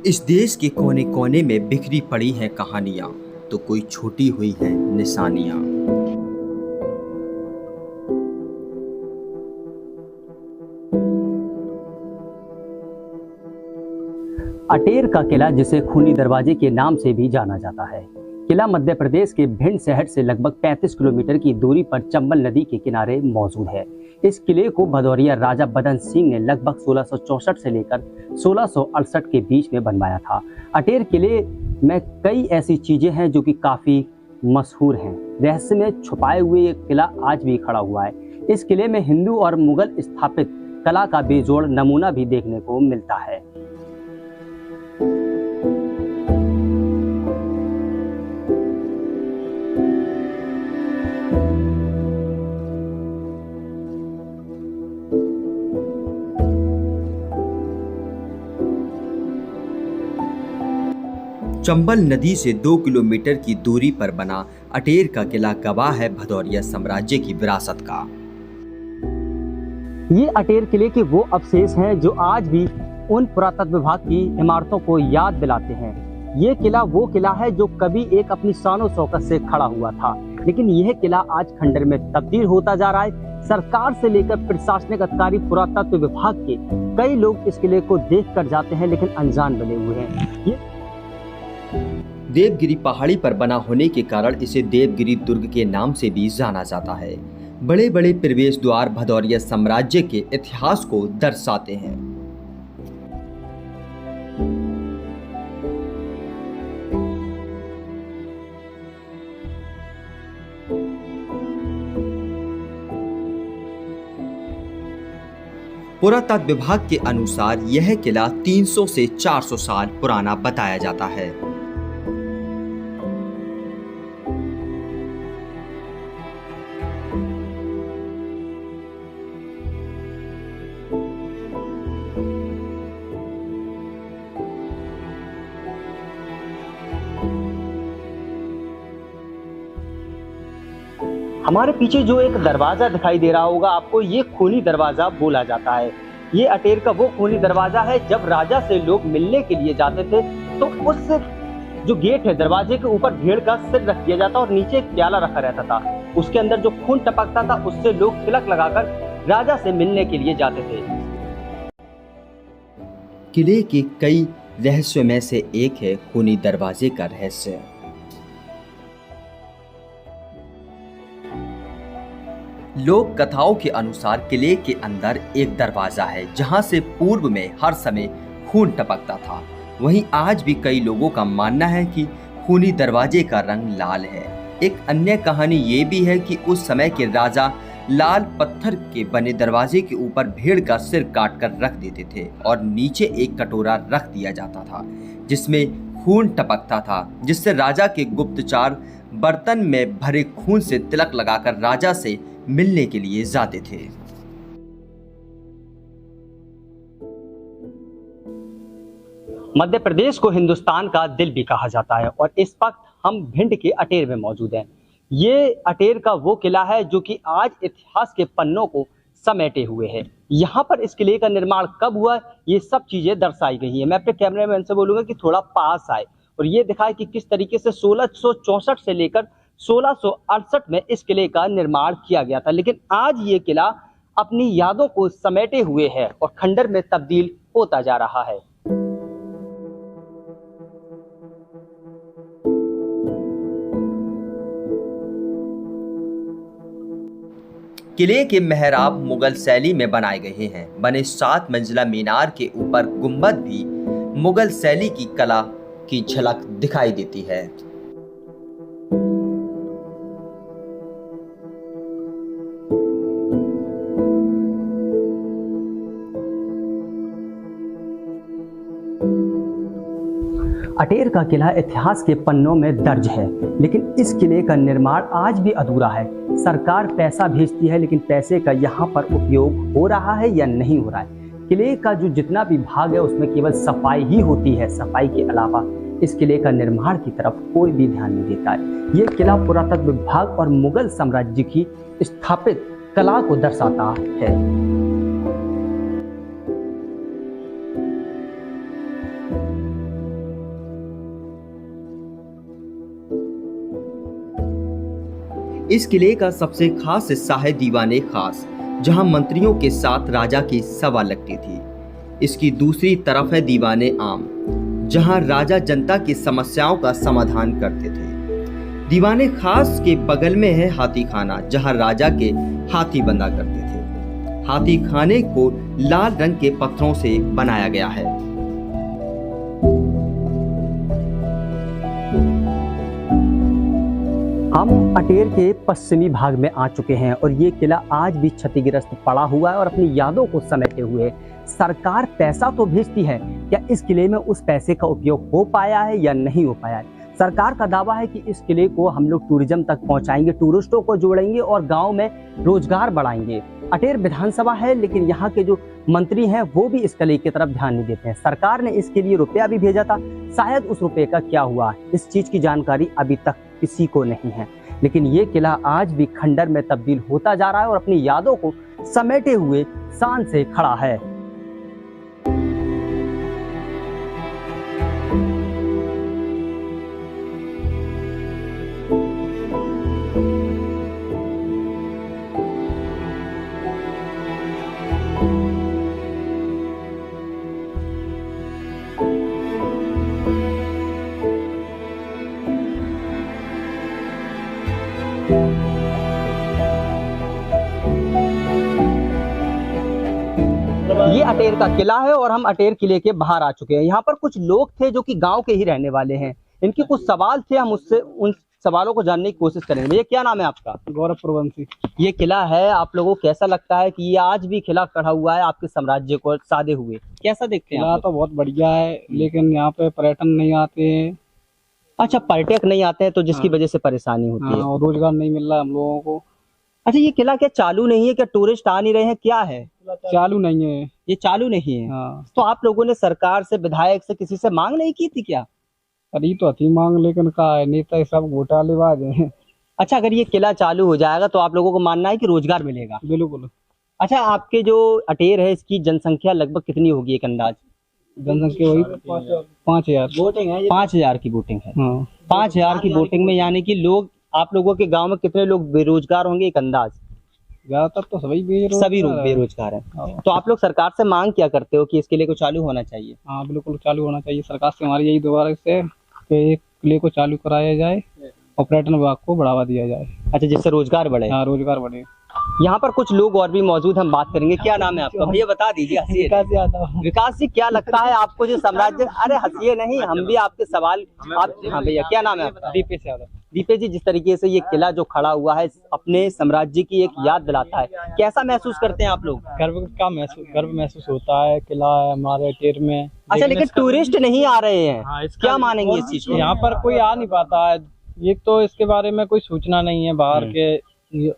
इस देश के कोने कोने में बिखरी पड़ी हैं कहानियां, तो कोई छूटी हुई हैं निशानियां। अटेर का किला, जिसे खूनी दरवाजे के नाम से भी जाना जाता है, किला मध्य प्रदेश के भिंड शहर से लगभग 35 किलोमीटर की दूरी पर चंबल नदी के किनारे मौजूद है। इस किले को भदौरिया राजा बदन सिंह ने लगभग 1664 से लेकर 1668 के बीच में बनवाया था। अटेर किले में कई ऐसी चीजें हैं जो कि काफी मशहूर हैं। रहस्य में छुपाए हुए ये किला आज भी खड़ा हुआ है। इस किले में हिंदू और मुगल स्थापित कला का बेजोड़ नमूना भी देखने को मिलता है। चंबल नदी से 2 किलोमीटर की दूरी पर बना अटेर का किला गवाह है भदौरिया साम्राज्य की विरासत का। ये अटेर किले के वो अवशेष हैं जो आज भी उन पुरातत्व विभाग की इमारतों को याद दिलाते हैं। ये किला वो किला है जो कभी एक अपनी शान और शौकत से खड़ा हुआ था, लेकिन यह किला आज खंडर में तब्दील होता जा रहा है। सरकार से लेकर प्रशासनिक अधिकारी, पुरातत्व विभाग के कई लोग इस किले को देख कर जाते हैं, लेकिन अनजान बने हुए हैं। देवगिरी पहाड़ी पर बना होने के कारण इसे देवगिरी दुर्ग के नाम से भी जाना जाता है। बड़े बड़े प्रवेश द्वार भदौरिया साम्राज्य के इतिहास को दर्शाते हैं। पुरातत्व विभाग के अनुसार यह किला 300 से 400 साल पुराना बताया जाता है। हमारे पीछे जो एक दरवाजा दिखाई दे रहा होगा आपको, ये खूनी दरवाजा बोला जाता है। ये अटेर का वो खूनी दरवाजा है, जब राजा से लोग मिलने के लिए जाते थे तो उस जो गेट है, दरवाजे के ऊपर भेड़ का सिर रख दिया जाता और नीचे एक प्याला रखा रहता था। उसके अंदर जो खून टपकता था उससे लोग तिलक लगाकर राजा से मिलने के लिए जाते थे। किले के कई रहस्यों में से एक है खूनी दरवाजे का रहस्य। लोक कथाओं के अनुसार किले के अंदर एक दरवाजा है जहां से पूर्व में हर समय खून टपकता था। वहीं आज भी कई लोगों का मानना है कि खूनी दरवाजे का रंग लाल है। एक अन्य कहानी ये भी है कि उस समय के राजा लाल पत्थर के बने दरवाजे के ऊपर भेड़ का सिर काट कर रख देते थे और नीचे एक कटोरा रख दिया जाता था जिसमें खून टपकता था, जिससे राजा के गुप्तचर बर्तन में भरे खून से तिलक लगाकर राजा से मिलने के लिए जाते थे। मध्य प्रदेश को हिंदुस्तान का दिल भी कहा जाता है और इस वक्त हम भिंड के अटेर में मौजूद हैं। ये अटेर का वो किला है जो कि आज इतिहास के पन्नों को समेटे हुए है। यहाँ पर इस किले का निर्माण कब हुआ, ये सब चीजें दर्शाई गई हैं। मैं अपने कैमरामैन से बोलूंगा कि थोड़ा पास आए और ये दिखाए कि किस तरीके से 1664 से लेकर 1668 में इस किले का निर्माण किया गया था, लेकिन आज ये किला अपनी यादों को समेटे हुए है और खंडर में तब्दील होता जा रहा है। किले के मेहराब मुगल शैली में बनाए गए हैं। बने 7 मंजिला मीनार के ऊपर गुंबद भी मुगल शैली की कला की झलक दिखाई देती है। अटेर का किला इतिहास के पन्नों में दर्ज है, लेकिन इस किले का निर्माण आज भी अधूरा है। सरकार पैसा भेजती है, लेकिन पैसे का यहाँ पर उपयोग हो रहा है या नहीं हो रहा है। किले का जो जितना भी भाग है उसमें केवल सफाई ही होती है। सफाई के अलावा इस किले का निर्माण की तरफ कोई भी ध्यान नहीं देता है। ये किला पुरातत्व विभाग और मुगल साम्राज्य की स्थापित कला को दर्शाता है। इस किले का सबसे खास हिस्सा है दीवाने खास, जहां मंत्रियों के साथ राजा की सभा लगती थी। इसकी दूसरी तरफ है दीवाने आम, जहां राजा जनता की समस्याओं का समाधान करते थे। दीवाने खास के बगल में है हाथी खाना, जहां राजा के हाथी बंधा करते थे। हाथी खाने को लाल रंग के पत्थरों से बनाया गया है। हम अटेर के पश्चिमी भाग में आ चुके हैं और ये किला आज भी क्षतिग्रस्त पड़ा हुआ है और अपनी यादों को समेटे हुए है। सरकार पैसा तो भेजती है, क्या इस किले में उस पैसे का उपयोग हो पाया है या नहीं हो पाया है? सरकार का दावा है कि इस किले को हम लोग टूरिज्म तक पहुंचाएंगे, टूरिस्टों को जोड़ेंगे और गांव में रोजगार बढ़ाएंगे। अटेर विधानसभा है, लेकिन यहाँ के जो मंत्री हैं वो भी इस किले की तरफ ध्यान नहीं देते हैं। सरकार ने इसके लिए रुपया भी भेजा था, शायद उस रुपये का क्या हुआ इस चीज की जानकारी अभी तक किसी को नहीं है। लेकिन ये किला आज भी खंडर में तब्दील होता जा रहा है और अपनी यादों को समेटे हुए शान से खड़ा है। ये अटेर का किला है और हम अटेर किले के बाहर आ चुके हैं। यहाँ पर कुछ लोग थे जो कि गांव के ही रहने वाले हैं। इनके कुछ सवाल थे, हम उससे उन सवालों को जानने की कोशिश करेंगे। भैया क्या नाम है आपका? गौरव प्रवंशी। ये किला है, आप लोगों को कैसा लगता है कि ये आज भी किला खड़ा हुआ है आपके साम्राज्य को साधे हुए? कैसा देखते हैं किला आप? तो बहुत बढ़िया है, लेकिन यहाँ पे पर्यटन नहीं आते हैं। अच्छा, पर्यटक नहीं आते हैं तो जिसकी हाँ। वजह से परेशानी होती है। और रोजगार नहीं मिल रहा है हम लोगों को। अच्छा, ये किला क्या चालू नहीं है? क्या टूरिस्ट आ नहीं रहे हैं? क्या है? चालू नहीं है। ये चालू नहीं है। हाँ, तो आप लोगों ने सरकार से, विधायक से, किसी से मांग नहीं की थी क्या? करी तो थी मांग, लेकिन कहा है नेता सब घोटालेबाज हैं। अच्छा, अगर ये किला चालू हो जाएगा तो आप लोगों को मानना है कि रोजगार मिलेगा? बिल्कुल। अच्छा, आपके जो अटेर है इसकी जनसंख्या लगभग कितनी होगी एक अंदाज? जनसंख्या वही 5,000। 5,000 की वोटिंग है। हाँ, 5,000 की वोटिंग में यानी कि लोग, आप लोगों के गांव में कितने लोग बेरोजगार होंगे एक अंदाज? ज्यादातर तो सभी लोग बेरोजगार हैं। तो आप लोग सरकार से मांग क्या करते हो कि इसके लिए को चालू होना चाहिए? हाँ, बिल्कुल चालू होना चाहिए। सरकार से हमारी यही दुआ है कि एक किले को चालू कराया जाए और पर्यटन विभाग को बढ़ावा दिया जाए। अच्छा, जिससे रोजगार बढ़े। हाँ, रोजगार बढ़े। यहाँ पर कुछ लोग और भी मौजूद, हम बात करेंगे। क्या नाम है आपका? भैया बता दीजिए। हंसिए। विकास जी, क्या लगता है आपको जो साम्राज्य, अरे हंसिए नहीं, हम भी आपके सवाल आप। हाँ भैया, क्या नाम है आपका? दीपेश यादव। दीपेश जी, जिस तरीके से ये किला जो खड़ा हुआ है अपने साम्राज्य की एक याद दिलाता है, कैसा महसूस करते हैं आप लोग? गर्व महसूस होता है। किला है हमारे अटेर में। अच्छा, लेकिन टूरिस्ट नहीं आ रहे हैं। हाँ, क्या मानेंगे इस चीज को? यहाँ पर कोई आ नहीं पाता है। ये तो इसके बारे में कोई सूचना नहीं है बाहर के,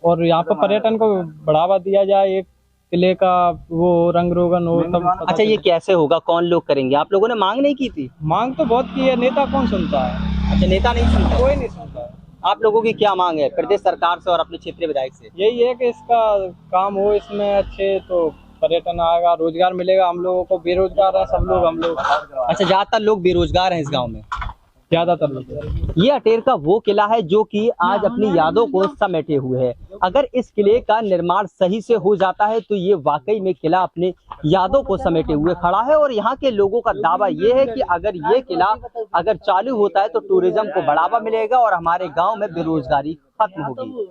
और यहाँ पर पर्यटन को बढ़ावा दिया जाए। एक किले का वो रंग रोगन हो तब। अच्छा, ये कैसे होगा? कौन लोग करेंगे? आप लोगों ने मांग नहीं की थी? मांग तो बहुत की है, नेता कौन सुनता है? अच्छा, नेता नहीं सुनता? कोई नहीं सुनता है। आप लोगों की क्या मांग है प्रदेश सरकार से और अपने क्षेत्रीय विधायक से? यही है कि इसका काम हो इसमें अच्छे, तो पर्यटन आएगा, रोजगार मिलेगा। हम लोगों को बेरोजगार है सब लोग, हम लोग। अच्छा, ज्यादातर लोग बेरोजगार हैं इस गांव में? ज्यादातर लोग। ये अटेर का वो किला है जो कि आज अपनी यादों को समेटे हुए है। अगर इस किले का निर्माण सही से हो जाता है तो ये वाकई में किला अपने यादों को समेटे हुए खड़ा है। और यहाँ के लोगों का दावा ये है कि अगर ये किला अगर चालू होता है तो टूरिज्म को बढ़ावा मिलेगा और हमारे गांव में बेरोजगारी खत्म होगी।